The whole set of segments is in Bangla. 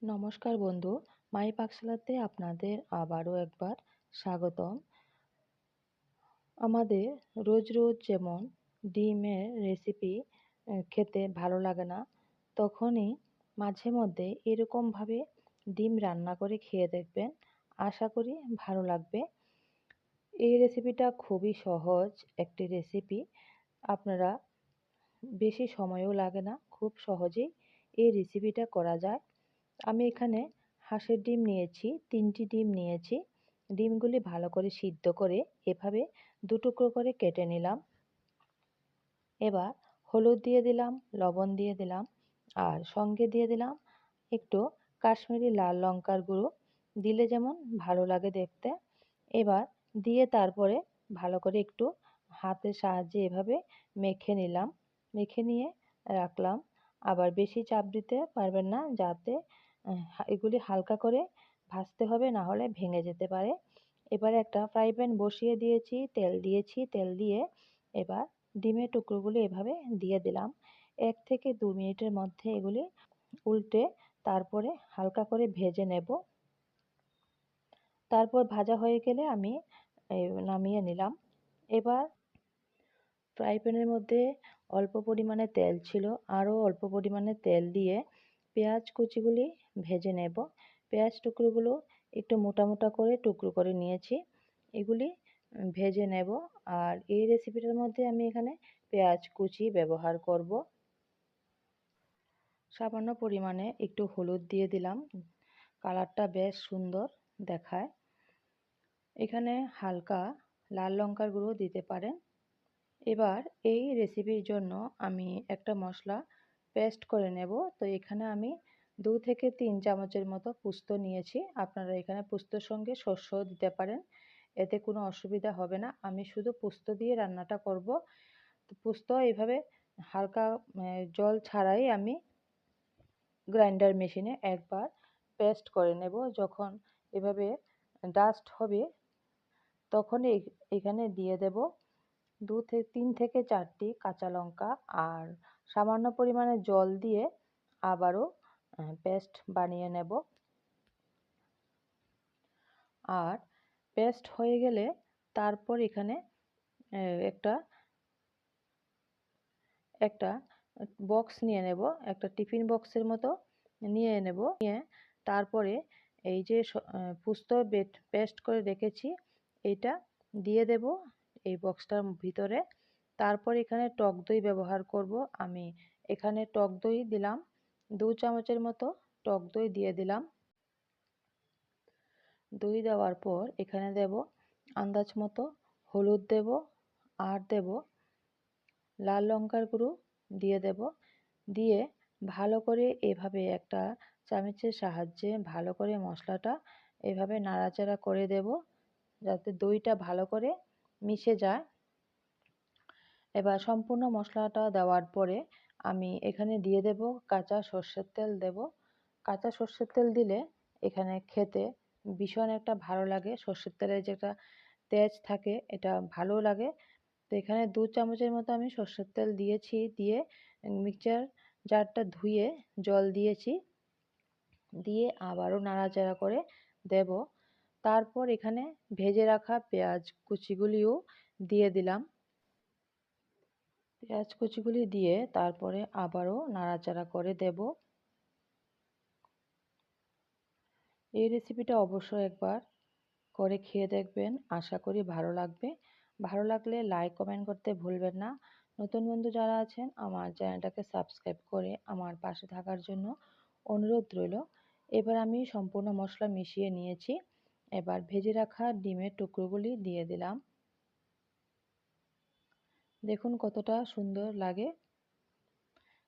নমস্কার বন্ধু, মাই পাকশালাতে আপনাদের আবারও একবার স্বাগতম। আমাদের রোজ রোজ যেমন ডিমের রেসিপি খেতে ভালো লাগে না, তখনই মাঝে মধ্যে এরকমভাবে ডিম রান্না করে খেয়ে দেখবেন। আশা করি ভালো লাগবে। এই রেসিপিটা খুবই সহজ একটি রেসিপি। আপনারা বেশি সময়ও লাগে না, খুব সহজেই এই রেসিপিটা করা যায়। আমি এখানে হাঁসের ডিম নিয়েছি, 3টি ডিম নিয়েছি। ডিমগুলি ভালো করে সিদ্ধ করে এভাবে দুটুকরো করে কেটে নিলাম। এবার হলুদ দিয়ে দিলাম, লবণ দিয়ে দিলাম, আর সঙ্গে দিয়ে দিলাম একটু কাশ্মীরি লাল লঙ্কার গুঁড়ো, দিলে যেমন ভালো লাগে দেখতে। এবার দিয়ে তারপরে ভালো করে একটু হাতের সাহায্যে এভাবে মেখে নিলাম, মেখে নিয়ে রাখলাম। আবার বেশি চাপ দিতে পারবেন না, যাতে এগুলি হালকা করে ভাজতে হবে, না হলে ভেঙে যেতে পারে। এবার একটা ফ্রাই প্যান বসিয়ে দিয়েছি, তেল দিয়েছি, তেল দিয়ে এবার ডিমের টুকরোগুলি এভাবে দিয়ে দিলাম। 1 থেকে 2 মিনিটের মধ্যে এগুলি উল্টে তারপরে হালকা করে ভেজে নেব। তারপর ভাজা হয়ে গেলে আমি নামিয়ে নিলাম। এবার ফ্রাই প্যানের মধ্যে অল্প পরিমাণে তেল ছিল, আরও অল্প পরিমাণে তেল দিয়ে পেঁয়াজ কুচিগুলি ভেজে নেব। পেঁয়াজ টুকরোগুলো একটু মোটা মোটা করে টুকরো করে নিয়েছি, এগুলি ভেজে নেব। আর এই রেসিপিটার মধ্যে আমি এখানে পেঁয়াজ কুচি ব্যবহার করব। সামান্য পরিমাণে একটু হলুদ দিয়ে দিলাম, কালারটা বেশ সুন্দর দেখায়। এখানে হালকা লাল লঙ্কার গুঁড়ো দিতে পারেন। এবার এই রেসিপির জন্য আমি একটা মশলা পেস্ট করে নেব। তো এখানে আমি 2 থেকে 3 চামচের মতো পোস্ত নিয়েছি। আপনারা এখানে পোস্তর সঙ্গে শস্যও দিতে পারেন, এতে কোনো অসুবিধা হবে না। আমি শুধু পোস্ত দিয়ে রান্নাটা করব। তো পোস্ত এইভাবে হালকা জল ছাড়াই আমি গ্রাইন্ডার মেশিনে একবার পেস্ট করে নেব। যখন এভাবে ডাস্ট হবে তখন এখানে দিয়ে দেব 3 থেকে 4টি কাঁচা লঙ্কা, আর সামান্য পরিমাণে জল দিয়ে আবারও পেস্ট বানিয়ে নেব। আর পেস্ট হয়ে গেলে তারপর এখানে একটা একটা বক্স নিয়ে নেব, একটা টিফিন বক্সের মতো নিয়ে নেব। নিয়ে তারপরে এই যে পোস্ত পেস্ট করে রেখেছি এইটা দিয়ে দেব এই বক্সটার ভিতরে। তারপর এখানে টক দই ব্যবহার করব। আমি এখানে টক দই দিলাম, 2 চামচের মতো টক দই দিয়ে দিলাম। দই দেওয়ার পর এখানে দেব আন্দাজ মতো হলুদ দেব, আর দেব লাল লঙ্কার গুঁড়ো দিয়ে দেব। দিয়ে ভালো করে এভাবে একটা চামচের সাহায্যে ভালো করে মশলাটা এভাবে নাড়াচাড়া করে দেব, যাতে দইটা ভালো করে মিশে যায়। এবার সম্পূর্ণ মশলাটা দেওয়ার পরে আমি এখানে দিয়ে দেব কাঁচা সর্ষের তেল দেব। কাঁচা সর্ষের তেল দিলে এখানে খেতে ভীষণ একটা ভালো লাগে। সর্ষের তেলের যে একটা তেজ থাকে, এটা ভালো লাগে। তো এখানে 2 চামচের মতো আমি সর্ষের তেল দিয়েছি, দিয়ে মিক্সচার জারটা ধুয়ে জল দিয়েছি, দিয়ে আবারও নাড়াচাড়া করে দেব। তারপর এখানে ভেজে রাখা পেঁয়াজ কুচিগুলিও দিয়ে দিলাম। পেঁয়াজ কুচিগুলি দিয়ে তারপরে আবারও নাড়াচাড়া করে দেব। এই রেসিপিটা অবশ্যই একবার করে খেয়ে দেখবেন, আশা করি ভালো লাগবে। ভালো লাগলে লাইক কমেন্ট করতে ভুলবেন না। নতুন বন্ধু যারা আছেন আমার চ্যানেলটাকে সাবস্ক্রাইব করে আমার পাশে থাকার জন্য অনুরোধ রইল। এবার আমি সম্পূর্ণ মশলা মিশিয়ে নিয়েছি। এবার ভেজে রাখা ডিমের টুকরোগুলি দিয়ে দিলাম। দেখুন কতটা সুন্দর লাগে।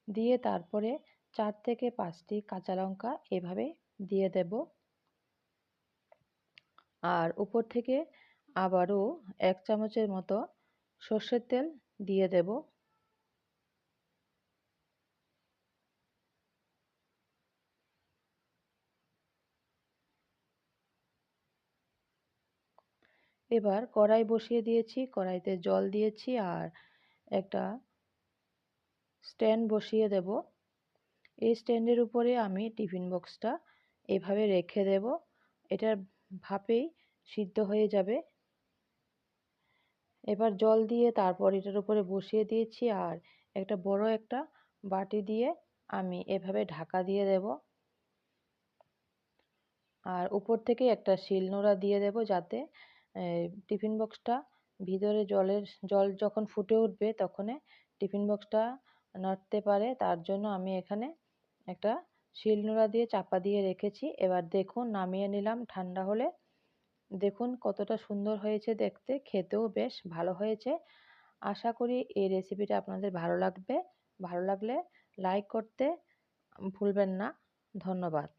দিয়ে তারপরে 4 থেকে 5টি কাঁচা লঙ্কা এভাবে দিয়ে দেব। আর উপর থেকে আবারও 1 চামচের মতো সর্ষের তেল দিয়ে দেব। এবার কড়াই বসিয়ে দিয়েছি, কড়াইতে জল দিয়েছি, আর একটা স্ট্যান্ড বসিয়ে দেব। এই স্ট্যান্ডের উপরে আমি টিফিন বক্সটা এভাবে রেখে দেব। এটার ভাপেই সিদ্ধ হয়ে যাবে। এবার জল দিয়ে তারপর এটার উপরে বসিয়ে দিয়েছি, আর একটা বড় একটা বাটি দিয়ে আমি এভাবে ঢাকা দিয়ে দেব। আর উপর থেকে একটা শিলনোড়া দিয়ে দেব, যাতে টিফিন বক্সটা ভিতরে জল যখন ফুটে উঠবে তখন টিফিন বক্সটা নড়তে পারে। তার জন্য আমি এখানে একটা শিলনোড়া দিয়ে চাপা দিয়ে রেখেছি। এবার দেখুন, নামিয়ে নিলাম ঠান্ডা হলে। দেখুন কতটা সুন্দর হয়েছে দেখতে, খেতেও বেশ ভালো হয়েছে। আশা করি এই রেসিপিটা আপনাদের ভালো লাগবে। ভালো লাগলে লাইক করতে ভুলবেন না। ধন্যবাদ।